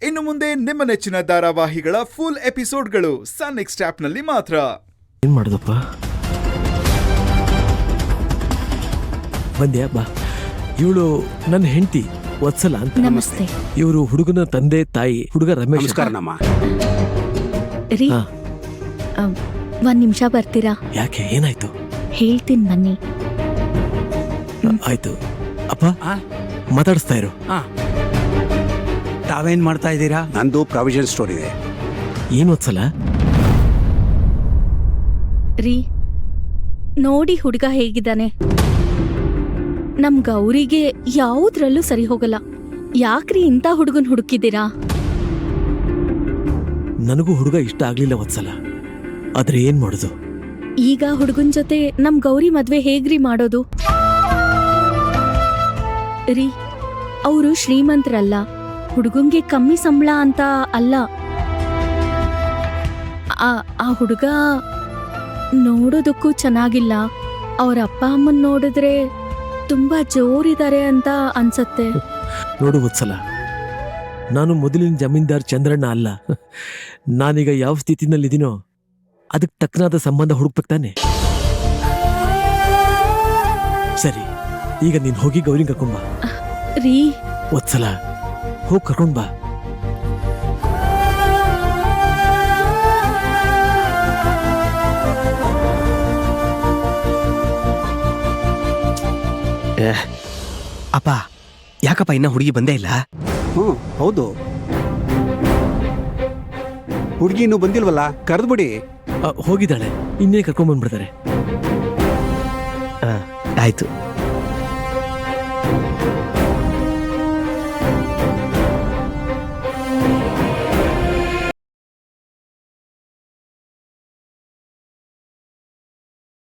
ಇನ್ನು ಮುಂದೆ ನಿಮ್ಮ ನೆಚ್ಚಿನ ಧಾರಾವಾಹಿಗಳ ಫುಲ್ ಎಪಿಸೋಡ್ಗಳು ಸನ್ ನೆಕ್ಸ್ಟ್ ಆಪ್ನಲ್ಲಿ ಮಾತ್ರ. ಏನ್ ಮಾಡುದಪ್ಪ? ಬಂದ್ಯಾ? ಬಾ. ಇವಳು ನನ್ನ ಹೆಂಡತಿ ವತ್ಸಲ ಅಂತ. ನಮಸ್ತೆ. ಇವರು ಹುಡುಗನ ತಂದೆ ತಾಯಿ. ಹುಡುಗ ರಮೇಶ್. ನಮಸ್ಕಾರನಮ್ಮ. ರೀ, ಹಾ. ಒಂದ್ ನಿಮಿಷ ಬರ್ತೀರಾ? ಯಾಕೆ, ಏನಾಯ್ತು? ಹೇಳ್ತೀನಿ ಬನ್ನಿ. ಆಯ್ತು ಅಪ್ಪ, ಮಾತಾಡಿಸ್ತಾ ಇರು. ತಾವೇನ್ ಮಾಡ್ತಾ ಇದ್ದೀರಾ? ನಂದು ಪ್ರಾವಿಷನ್ ಸ್ಟೋರ್ ಇದೆ. ಏನ್ ವತ್ಸಲ? ರೀ, ನೋಡಿ ಹುಡುಗ ಹೇಗಿದ್ದಾನೆ. ನಮ್ ಗೌರಿಗೆ ಯಾವುದ್ರಲ್ಲೂ ಸರಿ ಹೋಗಲ್ಲ. ಯಾಕ್ರಿ ಇಂಥ ಹುಡುಗನ್ ಹುಡುಕಿದ್ದೀರಾ? ನನಗೂ ಹುಡುಗ ಇಷ್ಟ ಆಗ್ಲಿಲ್ಲ ವತ್ಸಲ, ಆದ್ರೆ ಏನ್ ಮಾಡುದು? ಈಗ ಹುಡುಗನ್ ಜೊತೆ ನಮ್ ಗೌರಿ ಮದ್ವೆ ಹೇಗ್ರಿ ಮಾಡೋದು? ರೀ, ಅವರು ಶ್ರೀಮಂತರಲ್ಲ, ಹುಡುಗಂಗೆ ಕಮ್ಮಿ ಸಂಬಳ ಅಂತ ಅಲ್ಲ. ಆ ಹುಡುಗ ನೋಡೋದಕ್ಕೂ ಚೆನ್ನಾಗಿಲ್ಲ. ಅವ್ರ ಅಪ್ಪ ಅಮ್ಮನ್ ನೋಡಿದ್ರೆ ತುಂಬಾ ಜೋರಿದ್ದಾರೆ ಅಂತ ಅನ್ಸತ್ತೆ. ನೋಡು ವತ್ಸಲ, ನಾನು ಮೊದಲಿನ ಜಮೀನ್ದಾರ್ ಚಂದ್ರಣ್ಣ ಅಲ್ಲ. ನಾನೀಗ ಯಾವ ಸ್ಥಿತಿನಲ್ಲಿದ್ದೀನೋ ಅದಕ್ಕೆ ತಕ್ಕನಾದ ಸಂಬಂಧ ಹುಡುಕ್ಬೇಕು ತಾನೆ. ಸರಿ, ಈಗ ನೀನ್ ಹೋಗಿ ಗೌರಿ ಕರ್ಕೊಂಡ್ ಬಾ. ರೀ ವತ್ಸಲ, ಹೋಗಿ ಕರ್ಕೊಂಡ್ ಬಾ. ಅಪ್ಪ, ಯಾಕಪ್ಪ ಇನ್ನ ಹುಡುಗಿ ಬಂದೇ ಇಲ್ಲ? ಹೌದು, ಹುಡುಗಿ ಇನ್ನೂ ಬಂದಿಲ್ವಲ್ಲ, ಕರೆದ್ಬಿಡಿ. ಹೋಗಿದ್ದಾಳೆ, ಇನ್ನೇ ಕರ್ಕೊಂಡ್ ಬಂದ್ಬಿಡ್ತಾರೆ. ಆಯ್ತು.